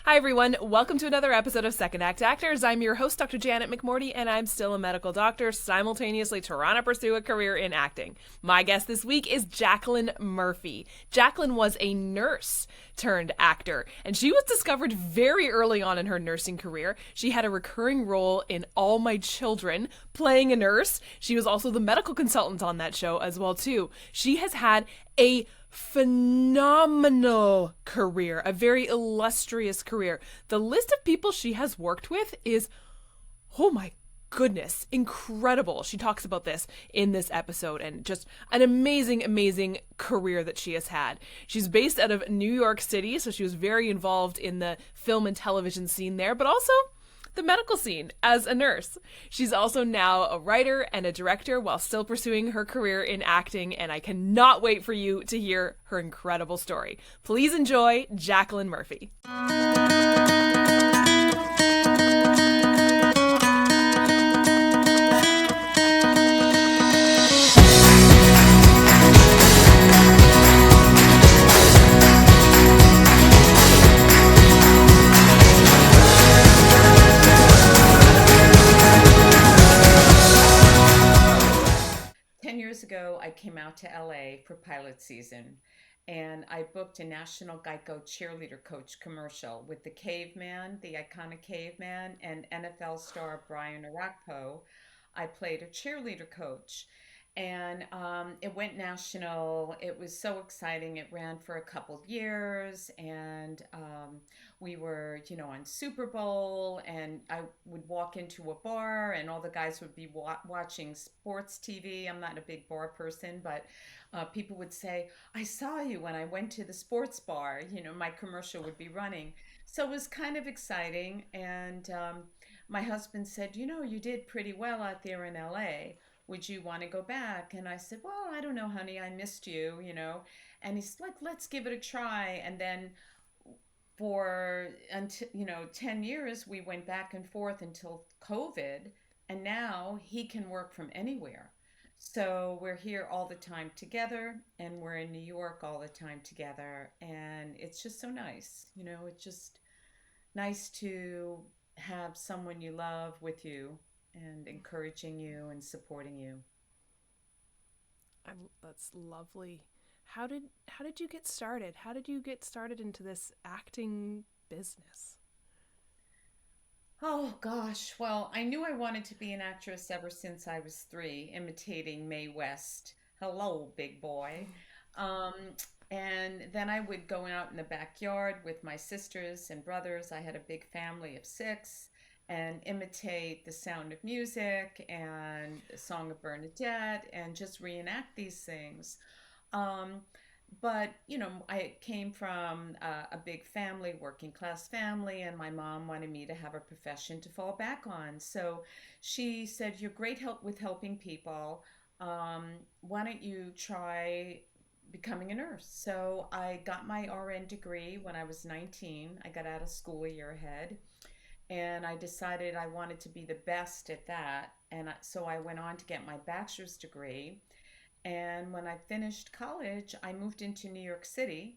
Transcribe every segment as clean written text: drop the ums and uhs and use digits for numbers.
Hi, everyone. Welcome to another episode of Second Act Actors. I'm your host, Dr. Janet McMorty, and I'm still a medical doctor, simultaneously trying to pursue a career in acting. My guest this week is Jacqueline Murphy. Jacqueline was a nurse turned actor, and she was discovered very early on in her nursing career. She had a recurring role in All My Children, playing a nurse. She was also the medical consultant on that show as well, too. She has had a phenomenal career, a very illustrious career. The list of people she has worked with is, oh my goodness, incredible. She talks about this in this episode and just an amazing, amazing career that she has had. She's based out of New York City, so she was very involved in the film and television scene there, but also the medical scene as a nurse. She's also now a writer and a director while still pursuing her career in acting, and I cannot wait for you to hear her incredible story. Please enjoy Jacqueline Murphy. 10 years ago, I came out to LA for pilot season and I booked a National Geico cheerleader coach commercial with the caveman, the iconic caveman, and NFL star Brian Arakpo. I played a cheerleader coach and it went national. It was so exciting. It ran for a couple years and we were, on Super Bowl, and I would walk into a bar and all the guys would be watching sports TV. I'm not a big bar person, but people would say, I saw you when I went to the sports bar. My commercial would be running. So it was kind of exciting. And my husband said, you did pretty well out there in LA. Would you want to go back? And I said, well, I don't know, honey. I missed you. And he's like, let's give it a try. And then for until 10 years we went back and forth until COVID, and now he can work from anywhere. So we're here all the time together, and we're in New York all the time together, and it's just so nice. It's just nice to have someone you love with you and encouraging you and supporting you. That's lovely. How did you get started? How did you get started into this acting business? Oh gosh, well, I knew I wanted to be an actress ever since I was three, imitating Mae West. Hello, big boy. Um, and then I would go out in the backyard with my sisters and brothers. I had a big family of six, and imitate the sound of music and the Song of Bernadette and just reenact these things. Um, but I came from a big family, working class family, and my mom wanted me to have a profession to fall back on. So she said, "You're great help with helping people. Why don't you try becoming a nurse?" So I got my RN degree when I was 19. I got out of school a year ahead, and I decided I wanted to be the best at that. And so I went on to get my bachelor's degree, and when I finished college, I moved into New York City,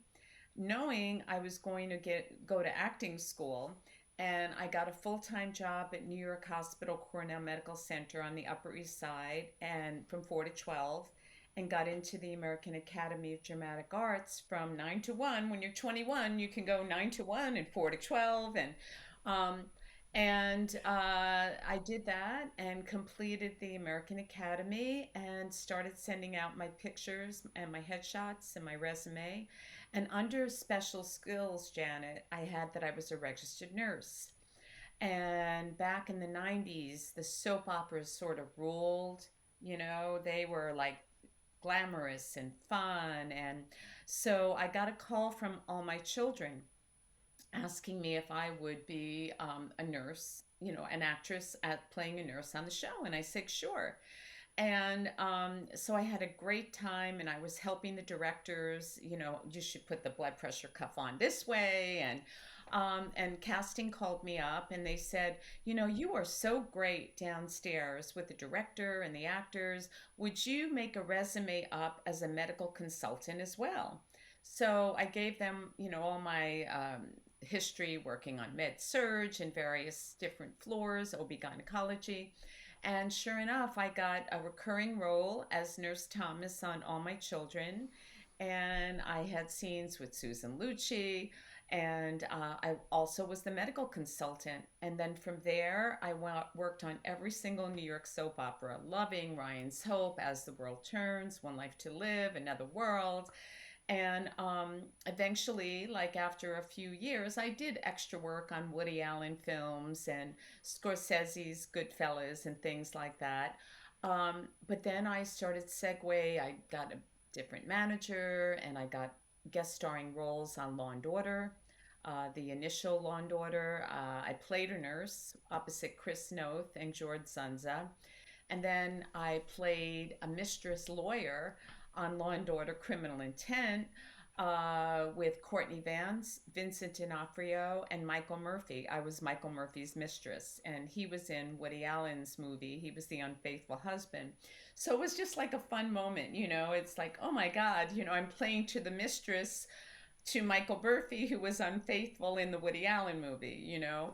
knowing I was going to go to acting school. And I got a full-time job at New York Hospital Cornell Medical Center on the Upper East Side, and from 4 to 12, and got into the American Academy of Dramatic Arts from 9 to 1. When you're 21, you can go 9 to 1 and 4 to 12. Um, I did that and completed the American Academy and started sending out my pictures and my headshots and my resume. And under special skills, Janet, I had that I was a registered nurse. And back in the 90s, the soap operas sort of ruled. They were like glamorous and fun. And so I got a call from All My Children asking me if I would be a nurse, an actress at playing a nurse on the show. And I said, sure. And so I had a great time, and I was helping the directors, you should put the blood pressure cuff on this way. And casting called me up and they said, you are so great downstairs with the director and the actors. Would you make a resume up as a medical consultant as well? So I gave them, all my history working on med surge and various different floors, OB-gynecology. And sure enough, I got a recurring role as Nurse Thomas on All My Children. And I had scenes with Susan Lucci. And I also was the medical consultant. And then from there, worked on every single New York soap opera, Loving, Ryan's Hope, As the World Turns, One Life to Live, Another World. And eventually, like after a few years, I did extra work on Woody Allen films and Scorsese's Goodfellas and things like that. But then I started segue. I got a different manager and I got guest starring roles on Law and Order. The initial Law and Order, I played a nurse opposite Chris Noth and George Zanza. And then I played a mistress lawyer on Law and Order Criminal Intent with Courtney Vance, Vincent D'Onofrio, and Michael Murphy. I was Michael Murphy's mistress, and he was in Woody Allen's movie. He was the unfaithful husband. So it was just like a fun moment, you know. It's like, oh my God, you know, I'm playing to the mistress to Michael Murphy, who was unfaithful in the Woody Allen movie, you know.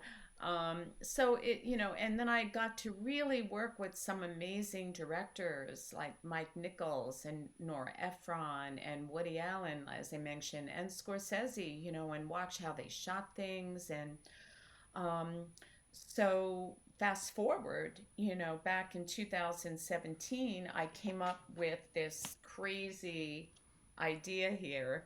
So it, you know, and then I got to really work with some amazing directors like Mike Nichols and Nora Ephron and Woody Allen, as I mentioned, and Scorsese, you know, and watch how they shot things. And um, so fast forward, you know, back in 2017, I came up with this crazy idea here,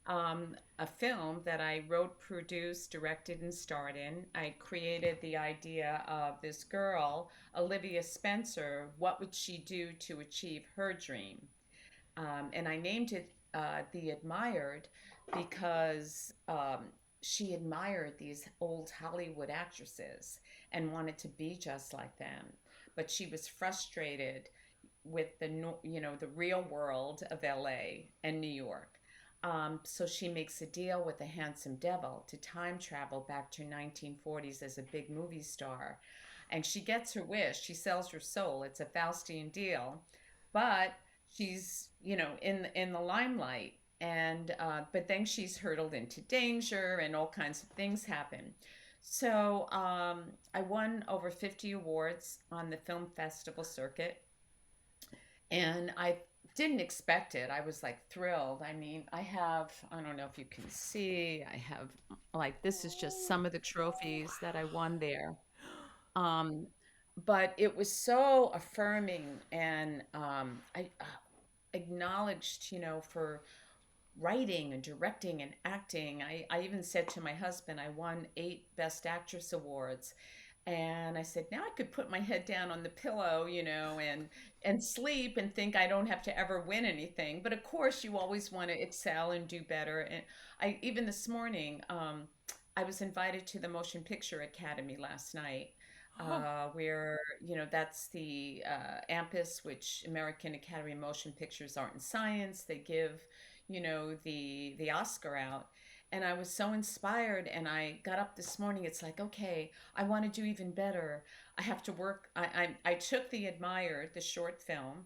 a film that I wrote, produced, directed, and starred in. I created the idea of this girl, Olivia Spencer. What would she do to achieve her dream? And I named it The Admired because she admired these old Hollywood actresses and wanted to be just like them. But she was frustrated with the you know the real world of LA and New York. So she makes a deal with the handsome devil to time travel back to 1940s as a big movie star. And she gets her wish. She sells her soul. It's a Faustian deal. But she's, you know, in the limelight. And but then she's hurtled into danger and all kinds of things happen. So I won over 50 awards on the film festival circuit, and I didn't expect it. I was like thrilled. I mean, I don't know if you can see, I have like, this is just some of the trophies that I won there. Um, but it was so affirming, and I acknowledged, you know, for writing and directing and acting. I even said to my husband, I won 8 Best Actress awards. And I said, now I could put my head down on the pillow, you know, and sleep and think I don't have to ever win anything. But of course, you always want to excel and do better. And I even this morning, I was invited to the Motion Picture Academy last night, Oh, where you know that's the AMPAS, which American Academy of Motion Pictures Art and Science. They give, you know, the Oscar out. And I was so inspired, and I got up this morning. It's like, okay, I want to do even better. I have to work. I took the Admired, the short film,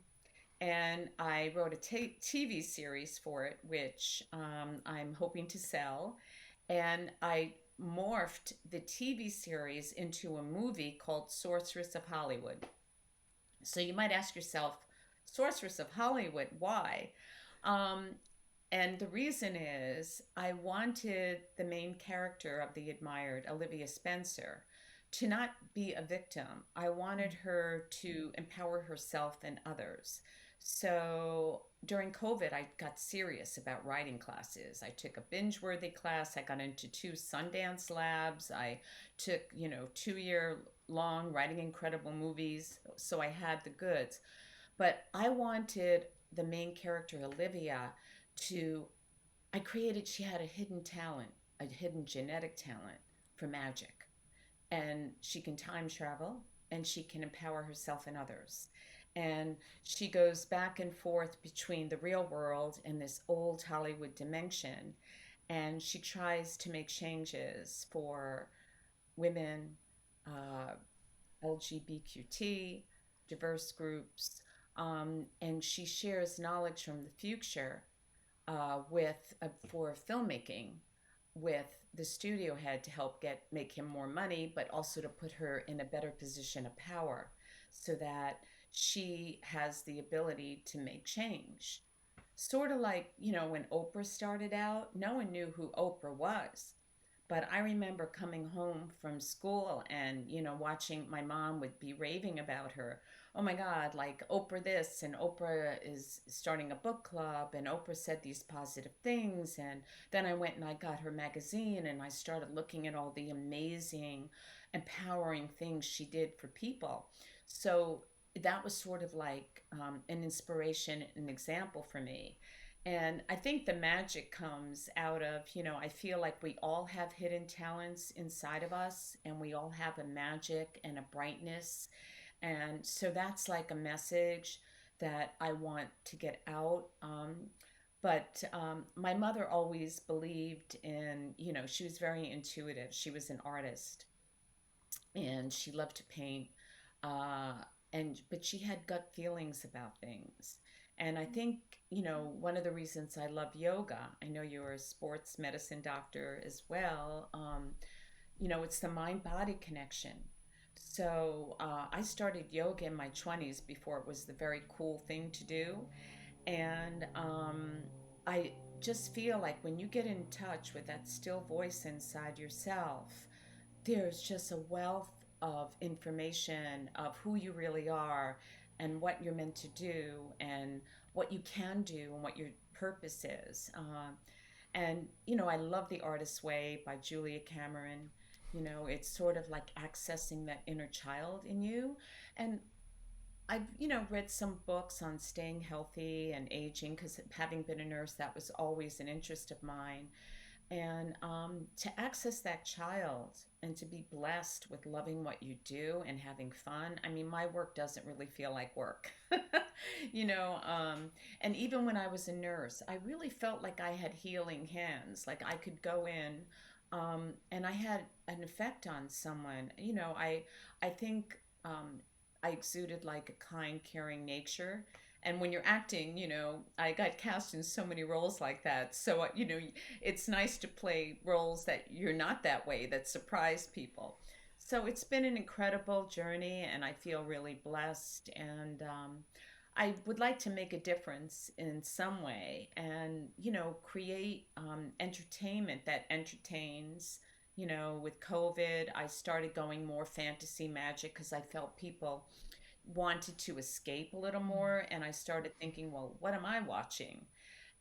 and I wrote a TV series for it, which I'm hoping to sell. And I morphed the TV series into a movie called Sorceress of Hollywood. So you might ask yourself, Sorceress of Hollywood, why? Um, and the reason is I wanted the main character of The Admired, Olivia Spencer, to not be a victim. I wanted her to empower herself and others. So during COVID, I got serious about writing classes. I took a binge worthy class. I got into 2 Sundance labs. I took, you know, 2 year long writing incredible movies. So I had the goods. But I wanted the main character, Olivia, to, I created, she had a hidden talent, a hidden genetic talent for magic. And she can time travel and she can empower herself and others. And she goes back and forth between the real world and this old Hollywood dimension. And she tries to make changes for women, uh, LGBTQ, diverse groups, and she shares knowledge from the future with for filmmaking with the studio head to help get make him more money, but also to put her in a better position of power so that she has the ability to make change. Sort of like, when Oprah started out, no one knew who Oprah was. But I remember coming home from school and, watching my mom would be raving about her. Oh my God, like Oprah this, and Oprah is starting a book club, and Oprah said these positive things. And then I went and I got her magazine and I started looking at all the amazing, empowering things she did for people. So that was sort of like an inspiration, an example for me. And I think the magic comes out of, I feel like we all have hidden talents inside of us, and we all have a magic and a brightness. And so that's like a message that I want to get out. But my mother always believed in, she was very intuitive. She was an artist and she loved to paint. Uh, but she had gut feelings about things. And I think, one of the reasons I love yoga, I know you're a sports medicine doctor as well, it's the mind body connection. So I started yoga in my 20s before it was the very cool thing to do. And I just feel like when you get in touch with that still voice inside yourself, there's just a wealth of information of who you really are and what you're meant to do and what you can do and what your purpose is. I love The Artist's Way by Julia Cameron. It's sort of like accessing that inner child in you. And I've, read some books on staying healthy and aging because having been a nurse, that was always an interest of mine. And to access that child and to be blessed with loving what you do and having fun. I mean, my work doesn't really feel like work, you know. And even when I was a nurse, I really felt like I had healing hands. Like I could go in, and I had an effect on someone. I think I exuded like a kind, caring nature. And when you're acting, I got cast in so many roles like that. So, it's nice to play roles that you're not that way, that surprise people. So it's been an incredible journey, and I feel really blessed. And I would like to make a difference in some way and, create entertainment that entertains. With COVID, I started going more fantasy magic because I felt people wanted to escape a little more. And I started thinking, well, what am I watching?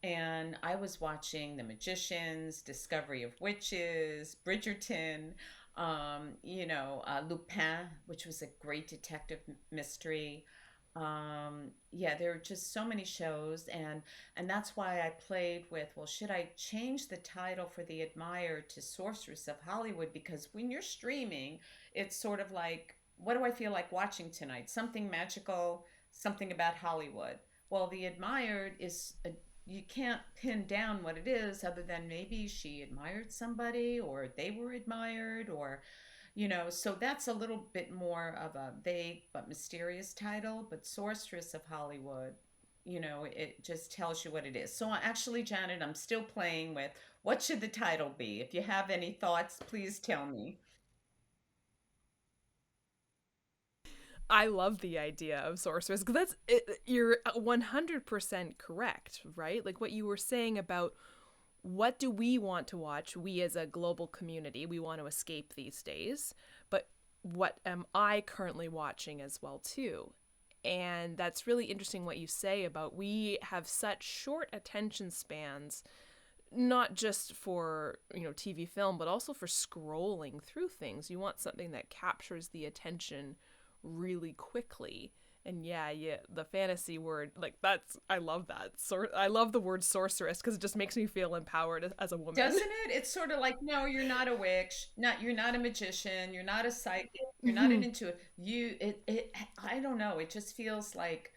And I was watching The Magicians, Discovery of Witches, Bridgerton, Lupin, which was a great detective mystery. Yeah, there are just so many shows, and that's why I played with, well, should I change the title for The Admirer to Sorceress of Hollywood? Because when you're streaming, it's sort of like, what do I feel like watching tonight? Something magical, something about Hollywood. Well, The Admired is you can't pin down what it is other than maybe she admired somebody or they were admired, or so that's a little bit more of a vague but mysterious title. But Sorceress of Hollywood, it just tells you what it is. So actually, Janet, I'm still playing with what should the title be. If you have any thoughts, please tell me. I love the idea of sorceress because you're 100% correct, right? Like what you were saying about what do we want to watch? We as a global community, we want to escape these days, but what am I currently watching as well too? And that's really interesting what you say about we have such short attention spans, not just for, TV film, but also for scrolling through things. You want something that captures the attention really quickly. And yeah, the fantasy word, like that's, I love that. I love the word sorceress because it just makes me feel empowered as a woman. Doesn't it? It's sort of like, no, you're not a witch, you're not a magician, you're not a psychic, you're not Hmm. an intuitive. I don't know. It just feels like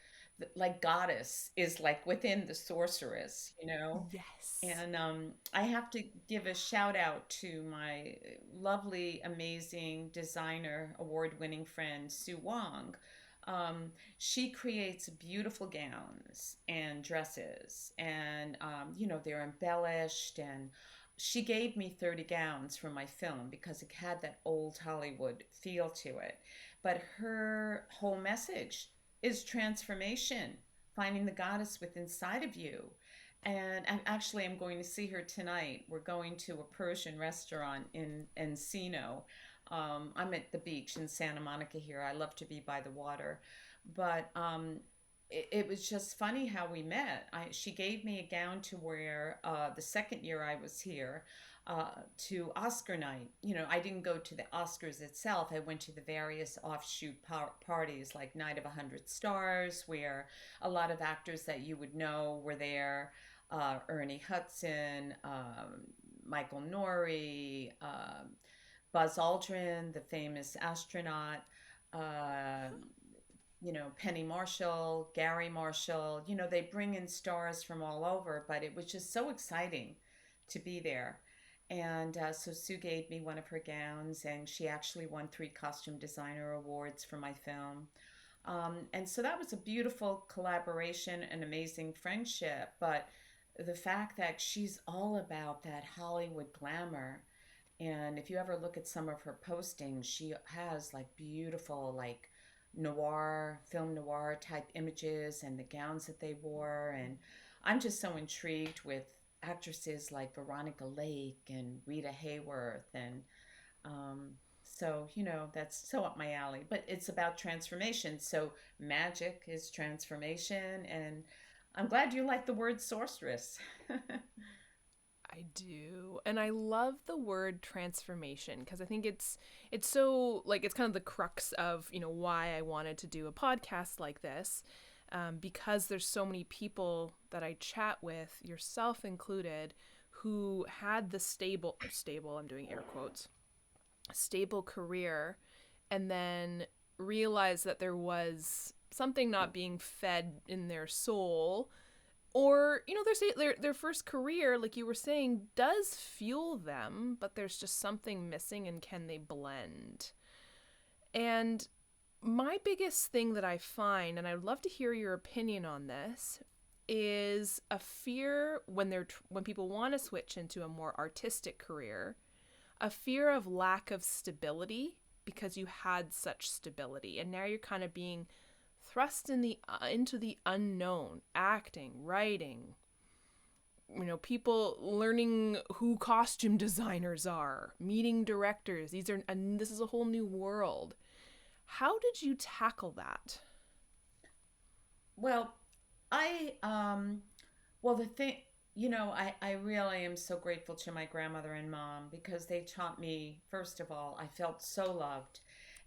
goddess is like within the sorceress. Yes. And I have to give a shout out to my lovely, amazing designer, award-winning friend Sue Wong. She creates beautiful gowns and dresses, and they're embellished, and she gave me 30 gowns for my film because it had that old Hollywood feel to it. But her whole message is transformation, finding the goddess within inside of you. And actually, I'm going to see her tonight. We're going to a Persian restaurant in Encino. I'm at the beach in Santa Monica here. I love to be by the water. But it was just funny how we met. She gave me a gown to wear the second year I was here to Oscar night. You know, I didn't go to the Oscars itself. I went to the various offshoot parties like Night of 100 Stars, where a lot of actors that you would know were there. Ernie Hudson, Michael Nouri, Buzz Aldrin, the famous astronaut, uh, Penny Marshall, Gary Marshall. They bring in stars from all over, but it was just so exciting to be there. And so Sue gave me one of her gowns, and she actually won 3 costume designer awards for my film. And so that was a beautiful collaboration, an amazing friendship. But the fact that she's all about that Hollywood glamour, and if you ever look at some of her postings, she has like beautiful, like noir, film noir type images and the gowns that they wore. And I'm just so intrigued with actresses like Veronica Lake and Rita Hayworth. And that's so up my alley. But it's about transformation. So magic is transformation. And I'm glad you like the word sorceress. I do. And I love the word transformation because I think it's so like it's kind of the crux of, why I wanted to do a podcast like this. Because there's so many people that I chat with, yourself included, who had the stable, I'm doing air quotes, stable career and then realized that there was something not being fed in their soul, or their first career, like you were saying, does fuel them, but there's just something missing, and can they blend? And my biggest thing that I find, and I'd love to hear your opinion on this, is a fear when people want to switch into a more artistic career, a fear of lack of stability because you had such stability, and now you're kind of being thrust into the unknown, acting, writing, people learning who costume designers are, meeting directors. And this is a whole new world. How did you tackle that? Well, I well the thing I really am so grateful to my grandmother and mom because they taught me, first of all, I felt so loved,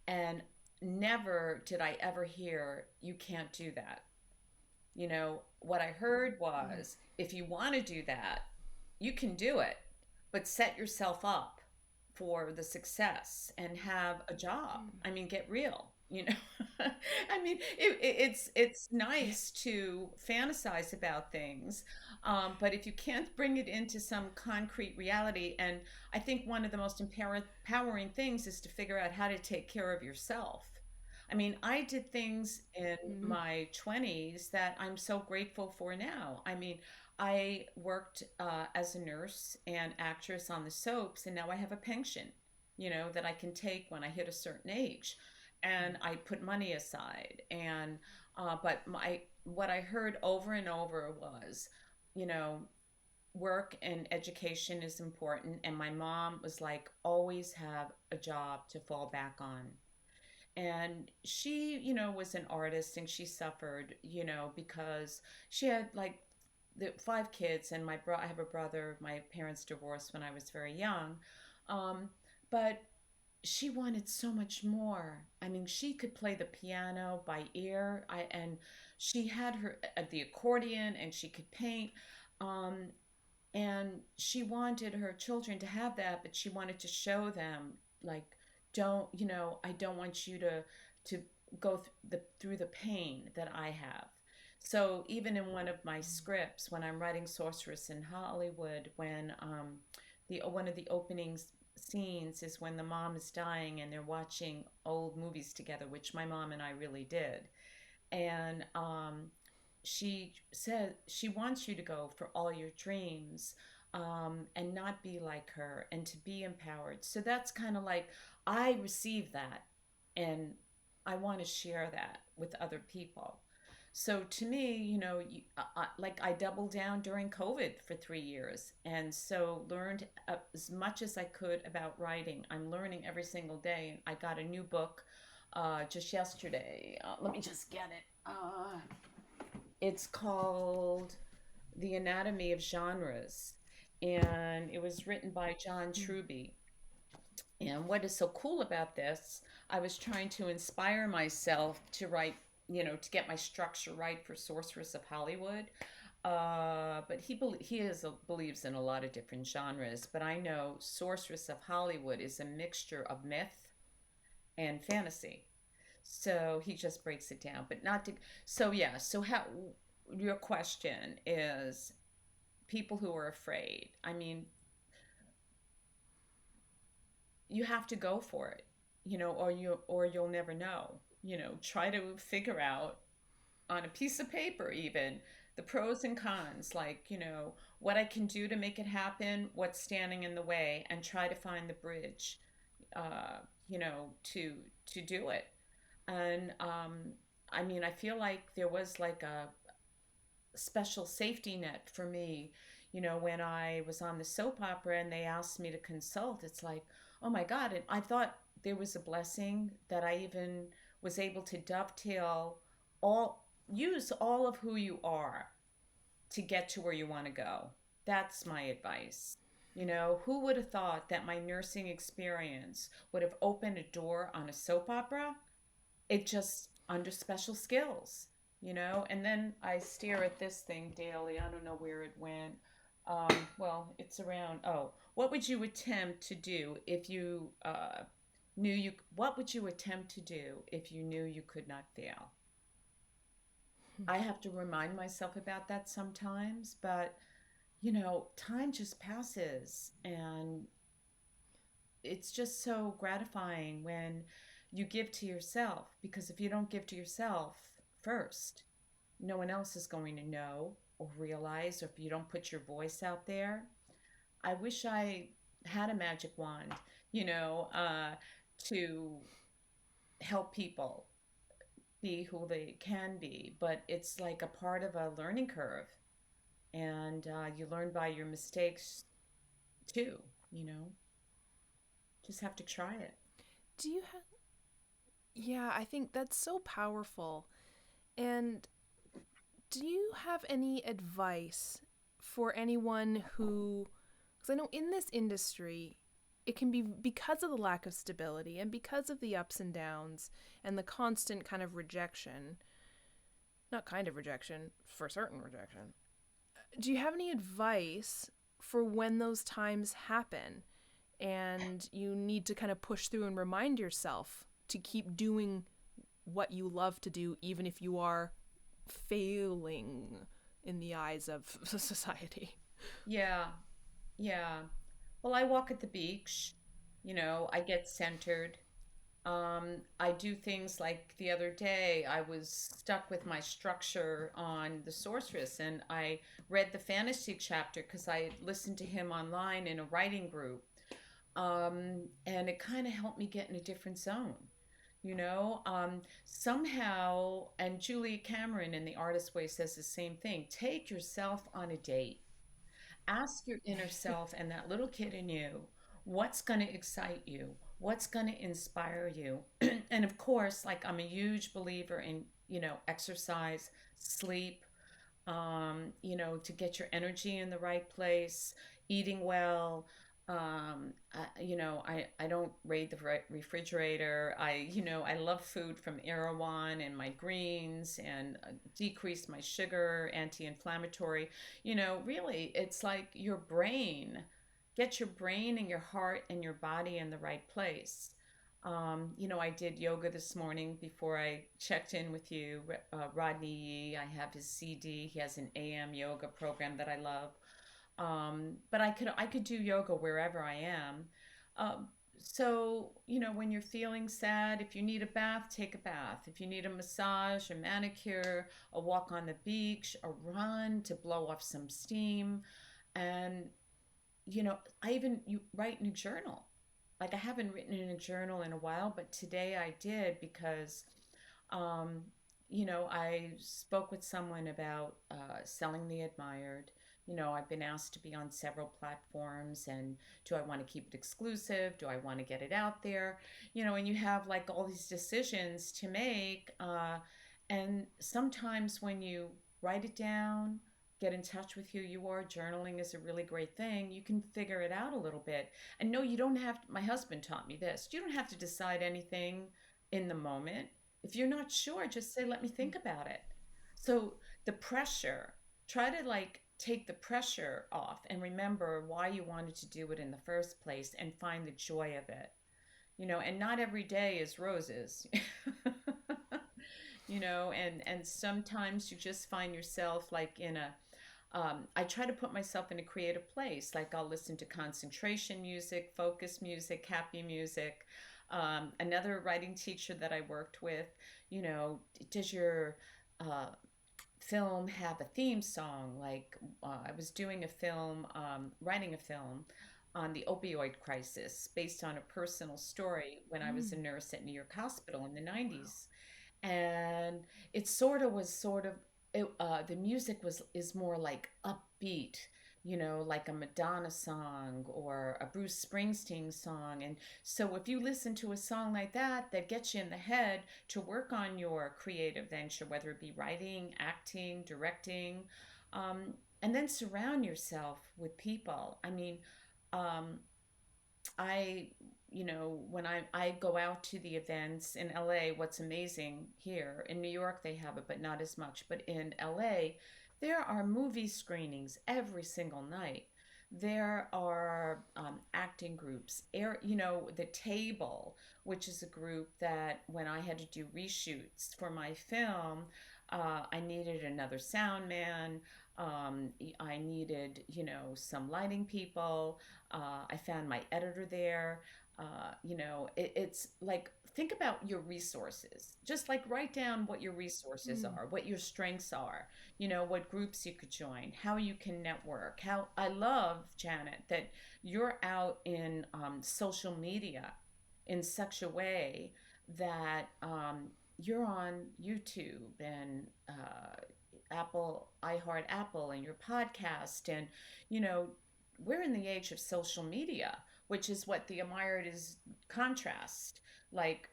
and never did I ever hear you can't do that. What I heard was, if you want to do that, you can do it, but set yourself up for the success and have a job. I mean, get real. I mean, it's nice to fantasize about things, but if you can't bring it into some concrete reality, and I think one of the most empowering things is to figure out how to take care of yourself. I mean, I did things in Mm-hmm. my 20s that I'm so grateful for now. I mean, I worked as a nurse and actress on the soaps, and now I have a pension, that I can take when I hit a certain age. And I put money aside. But what I heard over and over was, you know, work and education is important. And my mom was like, always have a job to fall back on. And she, was an artist, and she suffered, because she had like the 5 kids, and I have a brother. My parents divorced when I was very young, um, but she wanted so much more. I mean, she could play the piano by ear. And she had the accordion, and she could paint. Um, and she wanted her children to have that, but she wanted to show them, like, don't, I don't want you to go through the pain that I have. So even in one of my scripts, when I'm writing Sorceress in Hollywood, when the one of the openings scenes is when the mom is dying and they're watching old movies together, which my mom and I really did. And she said she wants you to go for all your dreams, and not be like her and to be empowered. So that's kind of like I receive that and I want to share that with other people. So to me, like I doubled down during COVID for 3 years and so learned as much as I could about writing. I'm learning every single day. And I got a new book just yesterday. Let me just get it. It's called The Anatomy of Genres, and it was written by John Truby. And what is so cool about this, I was trying to inspire myself to write, to get my structure right for Sorceress of Hollywood. But believes in a lot of different genres. But I know Sorceress of Hollywood is a mixture of myth and fantasy. So he just breaks it down, but not to. So yeah. So how your question is people who are afraid. I mean, you have to go for it, or you'll never know. Try to figure out on a piece of paper even the pros and cons, like, what I can do to make it happen, what's standing in the way, and try to find the bridge, to do it. And I mean, I feel like there was like a special safety net for me. When I was on the soap opera and they asked me to consult, it's like, oh my God. And I thought there was a blessing that I even was able to use all of who you are to get to where you want to go. That's my advice. Who would have thought that my nursing experience would have opened a door on a soap opera? It just under special skills. And then I stare at this thing daily. I don't know where it went. Well, it's around. Oh, what would you attempt to do if you knew you? What would you attempt to do if you knew you could not fail? I have to remind myself about that sometimes, but time just passes, and it's just so gratifying when you give to yourself, because if you don't give to yourself first, no one else is going to know or realize, or if you don't put your voice out there. I wish I had a magic wand, you know, uh, to help people be who they can be, but it's like a part of a learning curve, and you learn by your mistakes too, you know, just have to try it. Do you have. Yeah, I think that's so powerful. And do you have any advice for anyone who, because I know in this industry, it can be because of the lack of stability and because of the ups and downs and the constant kind of rejection, not kind of rejection, for certain rejection. Do you have any advice for when those times happen and you need to kind of push through and remind yourself to keep doing what you love to do, even if you are failing in the eyes of society? Yeah, yeah. Well, I walk at the beach, I get centered. I do things like the other day, I was stuck with my structure on the sorceress, and I read the fantasy chapter because I listened to him online in a writing group. And it kind of helped me get in a different zone. Somehow, and Julia Cameron in The Artist Way says the same thing, take yourself on a date. Ask your inner self and that little kid in you what's going to excite you, what's going to inspire you. And of course, like I'm a huge believer in, exercise, sleep, to get your energy in the right place, eating well. I don't raid the refrigerator. I love food from Erewhon and my greens, and decrease my sugar, anti-inflammatory. Really, it's like your brain, get your brain and your heart and your body in the right place. I did yoga this morning before I checked in with you. Rodney Yee, I have his CD. He has an AM yoga program that I love. But I could do yoga wherever I am. So, when you're feeling sad, if you need a bath, take a bath. If you need a massage, a manicure, a walk on the beach, a run to blow off some steam, and I even you write in a journal. Like I haven't written in a journal in a while, but today I did because um, I spoke with someone about selling the admired. I've been asked to be on several platforms, and do I want to keep it exclusive? Do I want to get it out there? And you have like all these decisions to make. And sometimes when you write it down, get in touch with who you are, journaling is a really great thing. You can figure it out a little bit. And no, you don't have to, my husband taught me this. You don't have to decide anything in the moment. If you're not sure, just say, let me think about it. So the pressure, try to like take the pressure off and remember why you wanted to do it in the first place and find the joy of it. And not every day is roses. And sometimes you just find yourself like in a I try to put myself in a creative place. Like I'll listen to concentration music, focus music, happy music. Another writing teacher that I worked with, does your uh, film have a theme song? Like I was doing a film, writing a film on the opioid crisis based on a personal story when I was a Mm. nurse at New York Hospital in the 90s. And it sort of the music was is more like upbeat, like a Madonna song or a Bruce Springsteen song. And so if you listen to a song like that that gets you in the head to work on your creative venture, whether it be writing, acting, directing, um, and then surround yourself with people. I mean, um, I, when I go out to the events in LA, what's amazing here in New York, they have it, but not as much. But in LA, there are movie screenings every single night. There are acting groups. The Table, which is a group that when I had to do reshoots for my film, I needed another sound man. I needed, some lighting people. I found my editor there. It's like think about your resources. Just like write down what your resources Mm. are, what your strengths are, what groups you could join, how you can network. How I love, Janet, that you're out in social media in such a way that you're on YouTube and Apple, iHeart Apple, and your podcast. And, you know, we're in the age of social media, which is what the admired is contrast. Like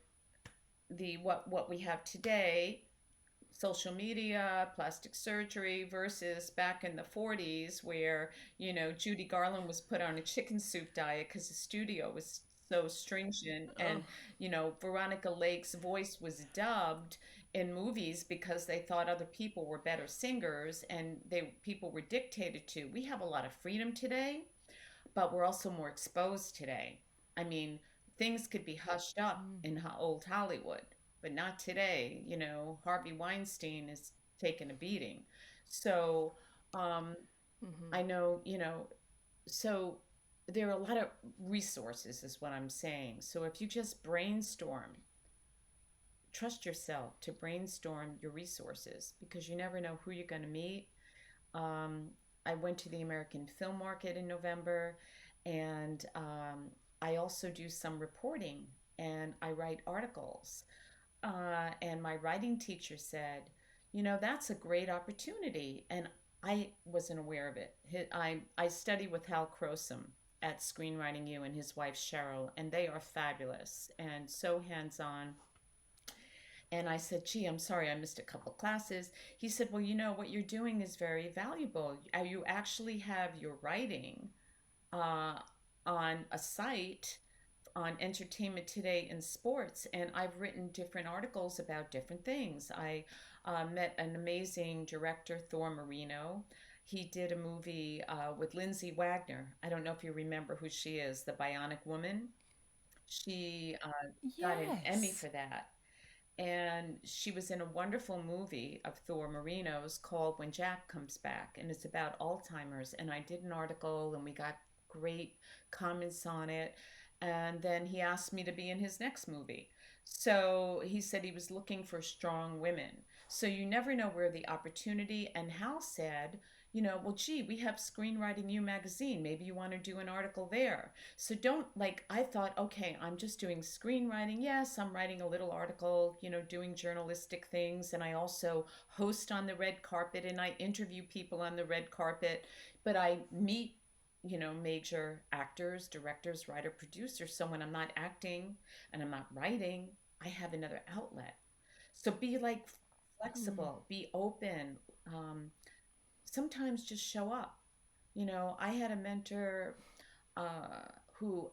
what we have today, social media, plastic surgery versus back in the 40s where, Judy Garland was put on a chicken soup diet because the studio was so stringent. Oh. And, Veronica Lake's voice was dubbed in movies because they thought other people were better singers and people were dictated to. We have a lot of freedom today, but we're also more exposed today. I mean, things could be hushed up Mm. in old Hollywood, but not today. Harvey Weinstein is taking a beating. So um, Mm-hmm. I know, so there are a lot of resources, is what I'm saying. So if you just brainstorm, trust yourself to brainstorm your resources because you never know who you're going to meet. um, I went to the American Film Market in November, and I also do some reporting and I write articles. And my writing teacher said, that's a great opportunity. And I wasn't aware of it. I study with Hal Crosum at Screenwriting U and his wife Cheryl, and they are fabulous and so hands on. And I said, gee, I'm sorry, I missed a couple classes. He said, well, what you're doing is very valuable. You actually have your writing uh, on a site on Entertainment Today and Sports, and I've written different articles about different things. I met an amazing director, Thor Marino. He did a movie with Lindsay Wagner. I don't know if you remember who she is, the Bionic Woman. She got an Emmy Yes. for that, and she was in a wonderful movie of Thor Marino's called When Jack Comes Back, and it's about Alzheimer's. And I did an article, and we got great comments on it. And then he asked me to be in his next movie. So he said he was looking for strong women. So you never know where the opportunity. And Hal said, well, gee, we have Screenwriting U magazine. Maybe you want to do an article there. So don't like, I thought, okay, I'm just doing screenwriting. Yes, I'm writing a little article, doing journalistic things. And I also host on the red carpet and I interview people on the red carpet. But I meet, major actors, directors, writer, producers. So when I'm not acting and I'm not writing, I have another outlet. So be like Mm. flexible, be open. Sometimes just show up. I had a mentor who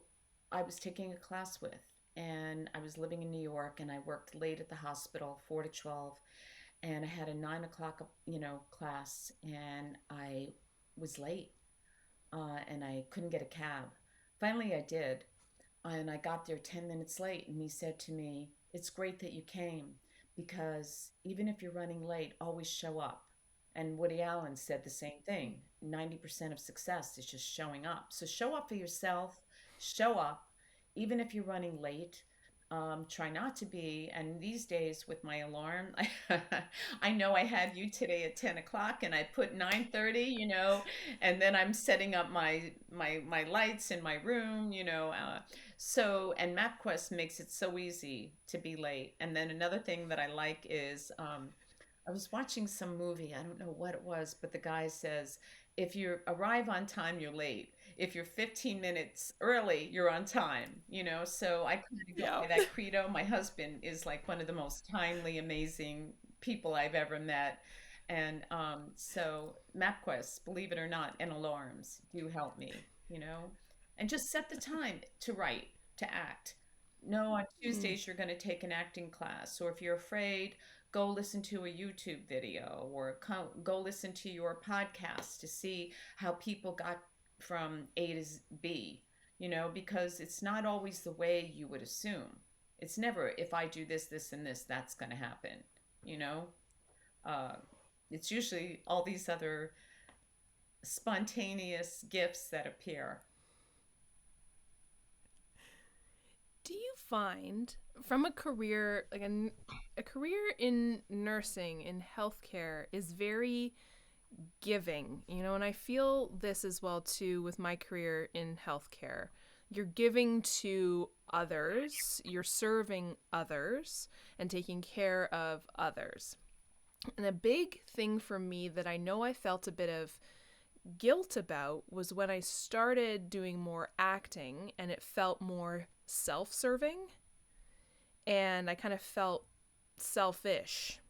I was taking a class with, and I was living in New York, and I worked late at the hospital, 4 to 12, and I had a 9 o'clock, class, and I was late, and I couldn't get a cab. Finally, I did, and I got there 10 minutes late, and he said to me, "It's great that you came because even if you're running late, always show up." And Woody Allen said the same thing. 90% of success is just showing up. So show up for yourself, show up, even if you're running late. Try not to be. And these days with my alarm, I know I had you today at 10 o'clock and I put 9:30, and then I'm setting up my lights in my room, so, and MapQuest makes it so easy to be late. And then another thing that I like is I was watching some movie, I don't know what it was, but the guy says, if you arrive on time, you're late. If you're 15 minutes early, you're on time, So I kind of go Yeah. by that credo. My husband is like one of the most timely, amazing people I've ever met. And so MapQuest, believe it or not, and alarms do help me, and just set the time to write, to act. No, on Mm. Tuesdays you're going to take an acting class, or if you're afraid, go listen to a YouTube video or go listen to your podcast to see how people got from A to B, because it's not always the way you would assume. It's never, if I do this, this, and this, that's going to happen, you know? Uh, it's usually all these other spontaneous gifts that appear. Do you find from a career like a career in nursing in healthcare is very giving, and I feel this as well too with my career in healthcare. You're giving to others, you're serving others and taking care of others. And a big thing for me that I know I felt a bit of guilt about was when I started doing more acting and it felt more self serving and I kind of felt selfish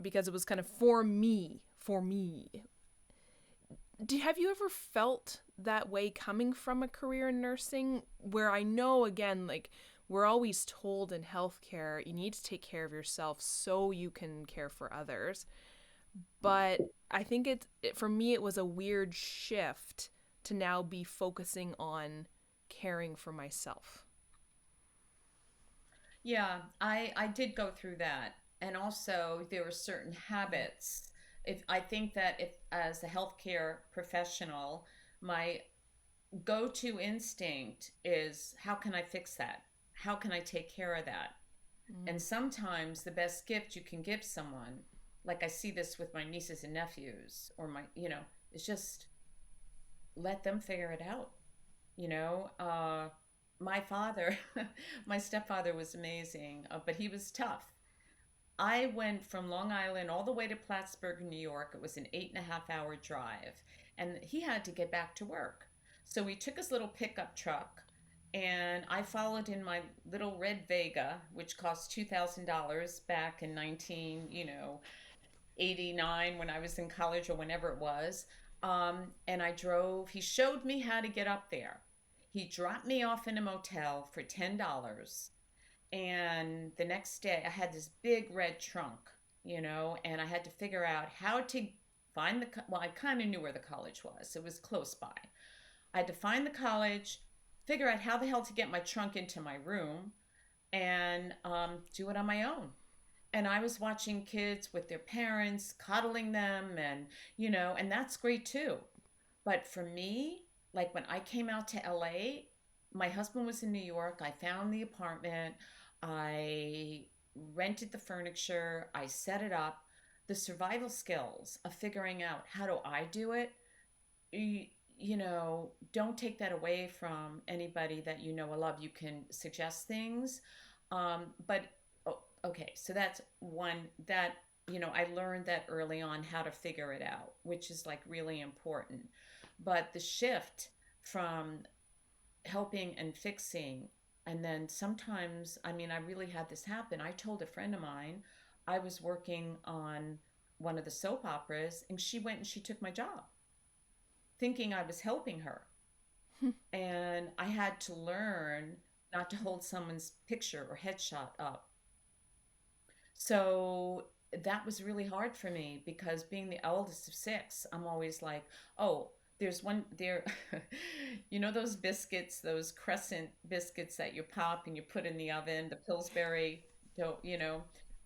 because it was kind of for me, for me. Have you ever felt that way coming from a career in nursing where I know again like we're always told in healthcare you need to take care of yourself so you can care for others, but I think for me it was a weird shift to now be focusing on caring for myself. Yeah, I did go through that. And also there were certain habits. If I think that if as a healthcare professional, my go-to instinct is how can I fix that? How can I take care of that? And Mm. sometimes the best gift you can give someone, like I see this with my nieces and nephews or is just let them figure it out. You know, my father, my stepfather was amazing, but he was tough. I went from Long Island all the way to Plattsburgh, New York. It was an 8.5 hour drive, and he had to get back to work. So we took his little pickup truck, and I followed in my little red Vega, which cost $2,000 back in 89 when I was in college or whenever it was. And I drove. He showed me how to get up there. He dropped me off in a motel for $10. And the next day, I had this big red trunk, and I had to figure out how to find well, I kind of knew where the college was, it was close by. I had to find the college, figure out how the hell to get my trunk into my room, and do it on my own. And I was watching kids with their parents, coddling them, and, and that's great too. But for me, like when I came out to LA, my husband was in New York. I found the apartment. I rented the furniture. I set it up. the survival skills of figuring out how do I do it, you, you know, don't take that away from anybody that you know or love. You can suggest things. But oh, okay, so that's one that, I learned that early on how to figure it out, which is like really important. But the shift from helping and fixing, and then sometimes, I mean, I really had this happen. I told a friend of mine I was working on one of the soap operas, and she went and she took my job thinking I was helping her. And I had to learn not to hold someone's picture or headshot up. So that was really hard for me because being the eldest of six, I'm always like, oh, there's one there. Those biscuits, those crescent biscuits that you pop and you put in the oven, the Pillsbury,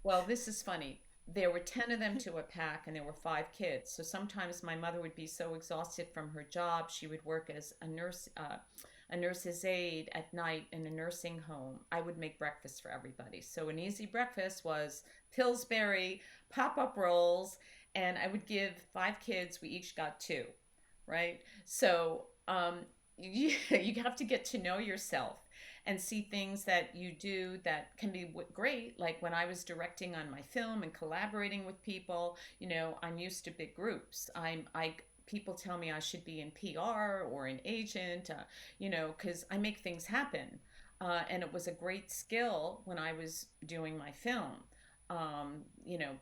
Well, this is funny. There were 10 of them to a pack and there were five kids. So sometimes my mother would be so exhausted from her job, she would work as a nurse's aide at night in a nursing home. I would make breakfast for everybody. So an easy breakfast was Pillsbury pop-up rolls, and I would give five kids, we each got two, right? So you have to get to know yourself and see things that you do that can be great. Like when I was directing on my film and collaborating with people, I'm used to big groups. I People tell me I should be in PR or an agent, because I make things happen. And it was a great skill when I was doing my film.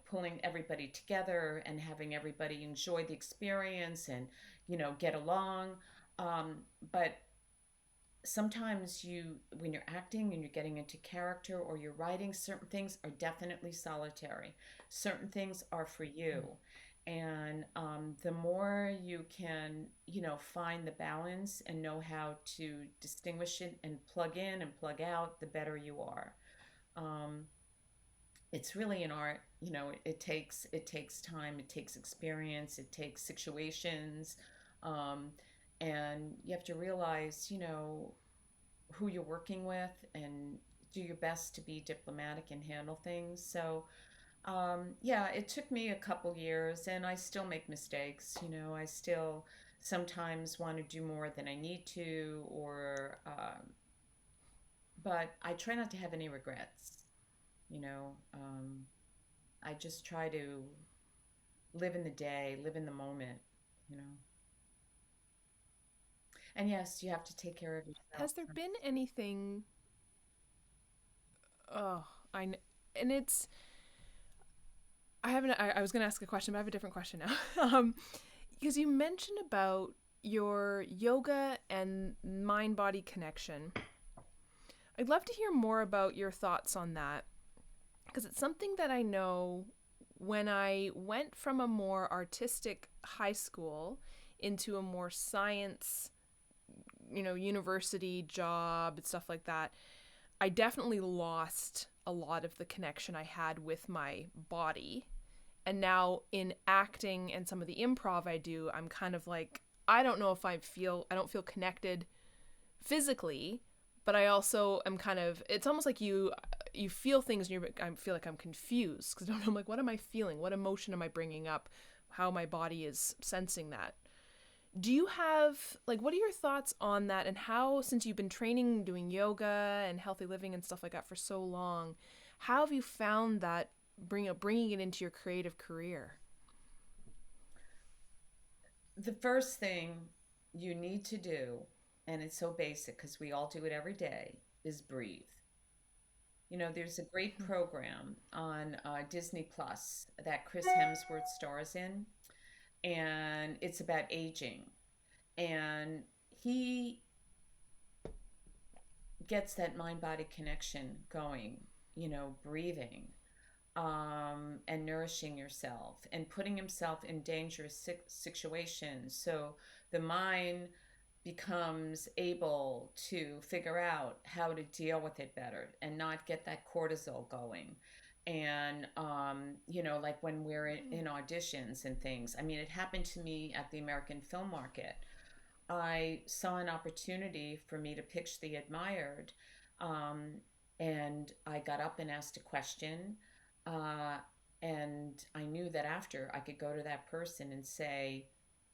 Pulling everybody together and having everybody enjoy the experience and, get along. But sometimes when you're acting and you're getting into character or you're writing, certain things are definitely solitary. Certain things are for you. And the more you can, find the balance and know how to distinguish it and plug in and plug out, the better you are. Um, it's really an art. It takes time, it takes experience, it takes situations, um, and you have to realize, who you're working with and do your best to be diplomatic and handle things. So, yeah, it took me a couple years and I still make mistakes. I still sometimes want to do more than I need to, but I try not to have any regrets. You know, um, I just try to live in the day, live in the moment, you know. And yes, you have to take care of yourself. Has there been anything? Oh, and it's. I haven't. I was going to ask a question, but I have a different question now. Because you mentioned about your yoga and mind body connection. I'd love to hear more about your thoughts on that because it's something that I know when I went from a more artistic high school into a more science, university job and stuff like that, I definitely lost a lot of the connection I had with my body. And now in acting and some of the improv I do, I'm kind of like, I don't know if I don't feel connected physically, but I also am kind of, it's almost like you feel things and I feel like I'm confused because I don't know, I'm like, what am I feeling? What emotion am I bringing up? How my body is sensing that. Do you have, like, what are your thoughts on that, and how, since you've been training doing yoga and healthy living and stuff like that for so long, how have you found that bringing it into your creative career? The first thing you need to do, and it's so basic because we all do it every day, is breathe. There's a great program on Disney Plus that Chris Hemsworth stars in, and it's about aging. And he gets that mind body connection going, breathing, and nourishing yourself and putting himself in dangerous situations. So the mind becomes able to figure out how to deal with it better and not get that cortisol going. And, like when we're in auditions and things, I mean, it happened to me at the American Film Market. I saw an opportunity for me to pitch the admired, um, and I got up and asked a question. Uh, And I knew that after I could go to that person and say,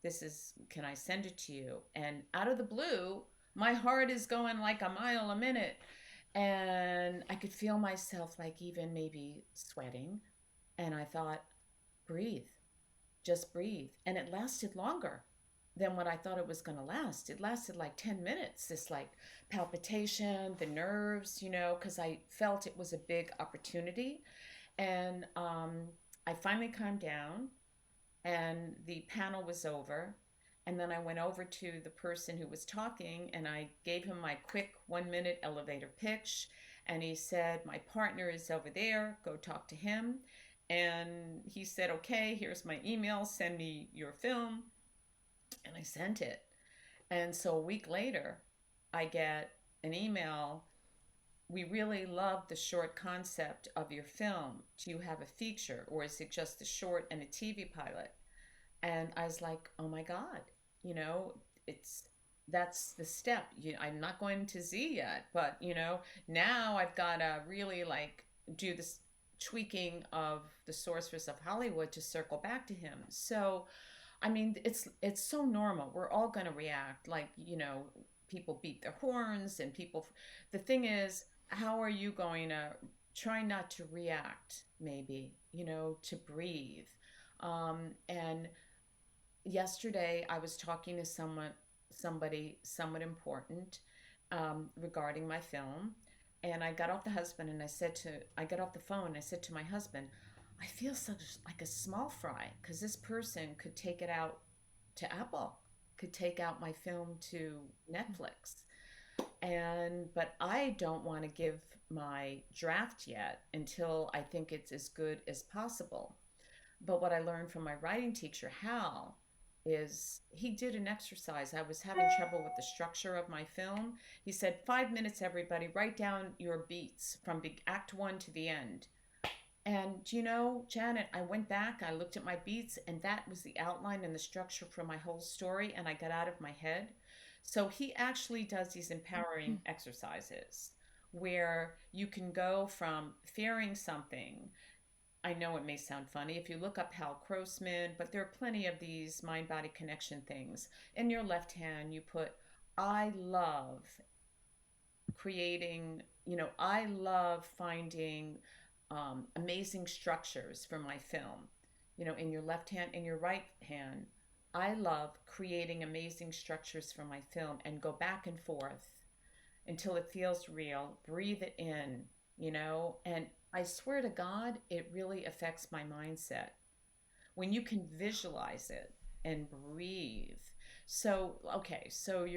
this is, can I send it to you? And out of the blue, my heart is going like a mile a minute. And I could feel myself like even maybe sweating. And I thought, breathe, just breathe. And it lasted longer than what I thought it was going to last. It lasted like 10 minutes, this like palpitation, the nerves, because I felt it was a big opportunity. And I finally calmed down, and the panel was over. And then I went over to the person who was talking and I gave him my quick 1 minute elevator pitch. And he said, my partner is over there, go talk to him. And he said, okay, here's my email, send me your film. And I sent it. And so a week later, I get an email. We really love the short concept of your film. Do you have a feature, or is it just a short and a TV pilot? And I was like, oh my God, you know, it's that's the step. I'm not going to Z yet, but now I've got to really like do this tweaking of the sorceress of Hollywood to circle back to him. So I mean, it's so normal. We're all going to react like, people beat their horns and people. The thing is, how are you going to try not to react, maybe, to breathe? And yesterday I was talking to somebody somewhat important, regarding my film. And I got off the phone and I said to my husband, I feel such like a small fry because this person could take it out to Apple, could take out my film to Netflix. But I don't want to give my draft yet until I think it's as good as possible. But what I learned from my writing teacher, Hal, is he did an exercise. I was having trouble with the structure of my film. He said, 5 minutes, everybody, write down your beats from act one to the end. And Janet, I went back, I looked at my beats, and that was the outline and the structure for my whole story, and I got out of my head. So he actually does these empowering exercises where you can go from fearing something. I know it may sound funny if you look up Hal Grossman, but there are plenty of these mind body connection things. In your left hand, you put, I love creating, I love finding amazing structures for my film. In your left hand, in your right hand, I love creating amazing structures for my film, and go back and forth until it feels real. Breathe it in, and I swear to God, it really affects my mindset when you can visualize it and breathe. So, okay, so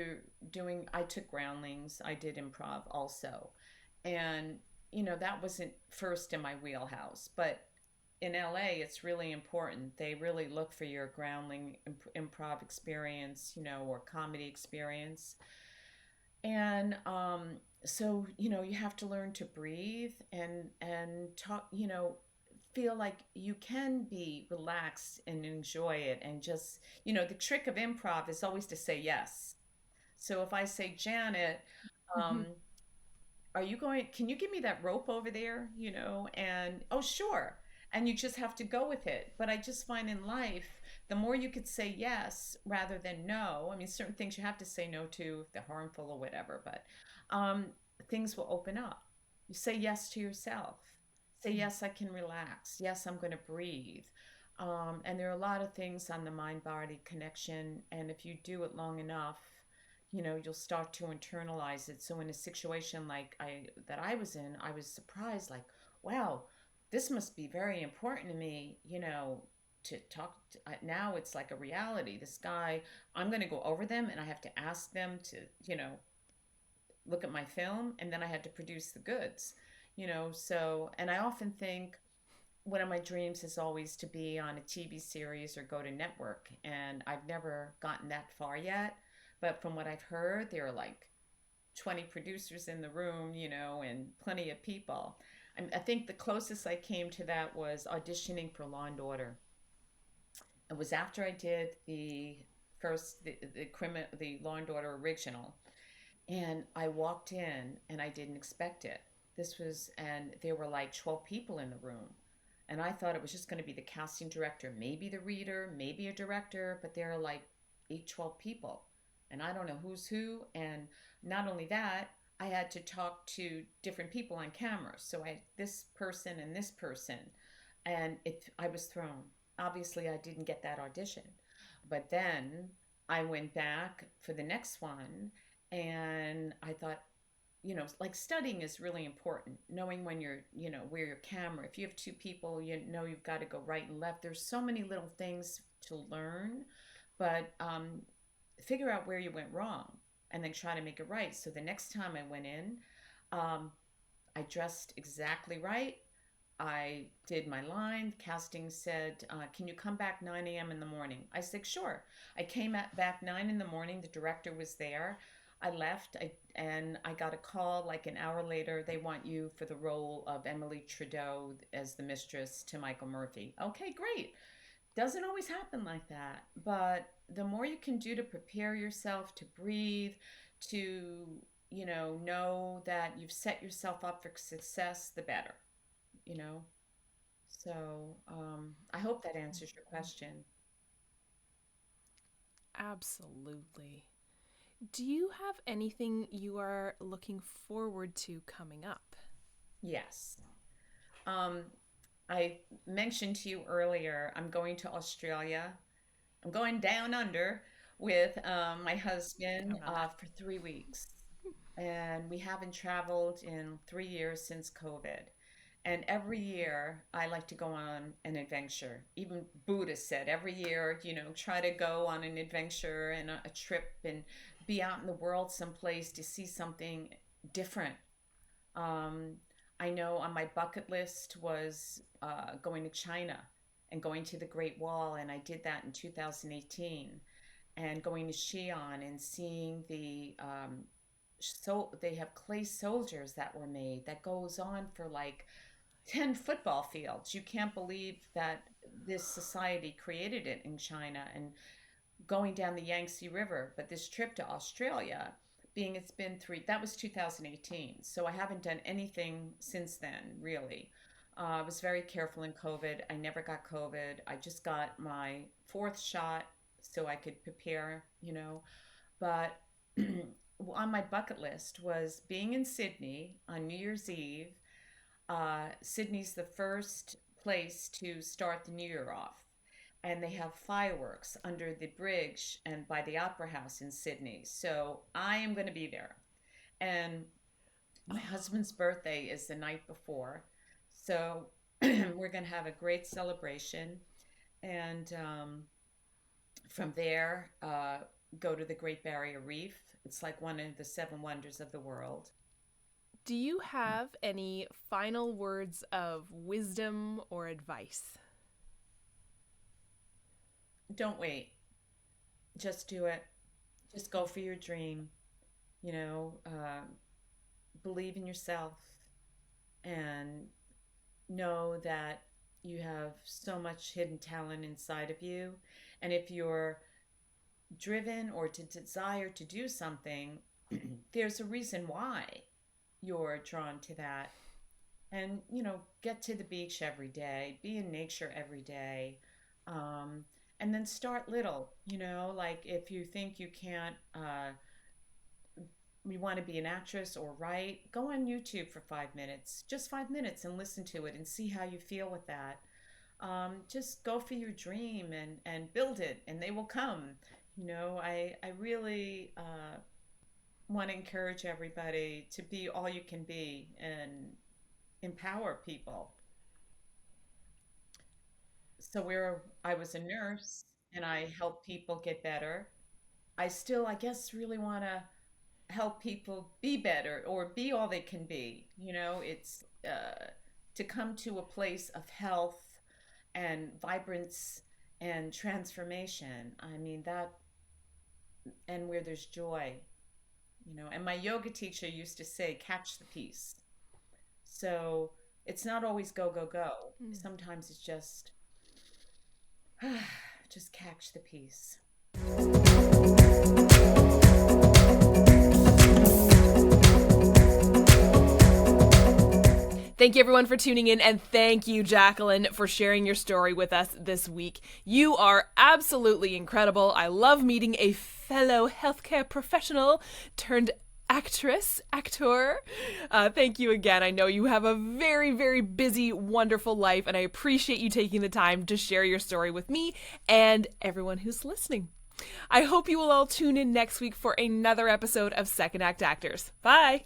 I took groundlings, I did improv also. And, that wasn't first in my wheelhouse, but in LA, it's really important. They really look for your groundling improv experience, or comedy experience. And so you have to learn to breathe and talk, feel like you can be relaxed and enjoy it, and just, the trick of improv is always to say yes. So if I say, Janet, Mhm. um, can you give me that rope over there, and oh sure, and you just have to go with it. But I just find in life, the more you could say yes rather than no. I mean, certain things you have to say no to if they're harmful or whatever, but um, things will open up. You say yes to yourself. Say, yes, I can relax. Yes, I'm going to breathe. And there are a lot of things on the mind body connection, and if you do it long enough, you'll start to internalize it. So in a situation like I was in, I was surprised, like, wow, this must be very important to me, to talk to, now it's like a reality. This guy, I'm going to go over them and I have to ask them to, look at my film, and then I had to produce the goods, so. And I often think one of my dreams is always to be on a TV series or go to network, and I've never gotten that far yet. But from what I've heard, there are like 20 producers in the room, and plenty of people. I think the closest I came to that was auditioning for Law and Order. It was after I did the Law and Order original, and I walked in and I didn't expect it. And there were like 12 people in the room. And I thought it was just going to be the casting director, maybe the reader, maybe a director, but there are like 8, 12 people. And I don't know who's who. And not only that, I had to talk to different people on camera. So I had this person and this person. And I was thrown. Obviously, I didn't get that audition. But then I went back for the next one and I thought, like studying is really important. Knowing when where your camera, if you have two people, you've got to go right and left. There's so many little things to learn, but figure out where you went wrong and then try to make it right. So the next time I went in, um, I dressed exactly right. I did my line. Casting said, "Can you come back 9 a.m. in the morning?" I said, "Sure." I came back 9 in the morning. The director was there. I left, and I got a call like an hour later. They want you for the role of Emily Trudeau as the mistress to Michael Murphy. Okay, great. Doesn't always happen like that, but the more you can do to prepare yourself, to breathe, to know that you've set yourself up for success, the better. You know. So I hope that answers your question. Absolutely. Do you have anything you are looking forward to coming up? Yes. Um, I mentioned to you earlier, I'm going to Australia. I'm going down under with my husband Down under. for 3 weeks. And we haven't traveled in 3 years since COVID. And every year I like to go on an adventure. Even Buddha said every year, try to go on an adventure and a trip and be out in the world someplace to see something different. Um, I know on my bucket list was going to China and going to the Great Wall, and I did that in 2018. And going to Xi'an and seeing so they have clay soldiers that were made that goes on for like 10 football fields. You can't believe that this society created it in China and going down the Yangtze River. But this trip to Australia, being it's been that was 2018. So I haven't done anything since then, really. I was very careful in COVID. I never got COVID. I just got my fourth shot so I could prepare, But on my bucket list was being in Sydney on New Year's Eve. Sydney's the first place to start the new year off. And they have fireworks under the bridge and by the Opera House in Sydney. So I am going to be there. And my husband's birthday is the night before. So we're going to have a great celebration. And from there, go to the Great Barrier Reef. It's like one of the seven wonders of the world. Do you have any final words of wisdom or advice? Don't wait. Just do it. Just go for your dream. You know, believe in yourself and know that you have so much hidden talent inside of you. And if you're driven or to desire to do something, there's a reason why you're drawn to that. And, get to the beach every day, be in nature every day. Um, and then start little, like if you think you want to be an actress or write, go on YouTube for 5 minutes, just 5 minutes, and listen to it and see how you feel with that. Just go for your dream and build it, and they will come. I really want to encourage everybody to be all you can be and empower people. So where I was a nurse and I helped people get better, I still, I guess, really want to help people be better or be all they can be. It's to come to a place of health and vibrance and transformation. I mean, that, and where there's joy, And my yoga teacher used to say, catch the peace. So it's not always go, go, go. Mm. Sometimes it's just, just catch the peace. Thank you everyone for tuning in, and thank you, Jacqueline, for sharing your story with us this week. You are absolutely incredible. I love meeting a fellow healthcare professional turned actor. Thank you again. I know you have a very, very busy, wonderful life, and I appreciate you taking the time to share your story with me and everyone who's listening. I hope you will all tune in next week for another episode of Second Act Actors. Bye!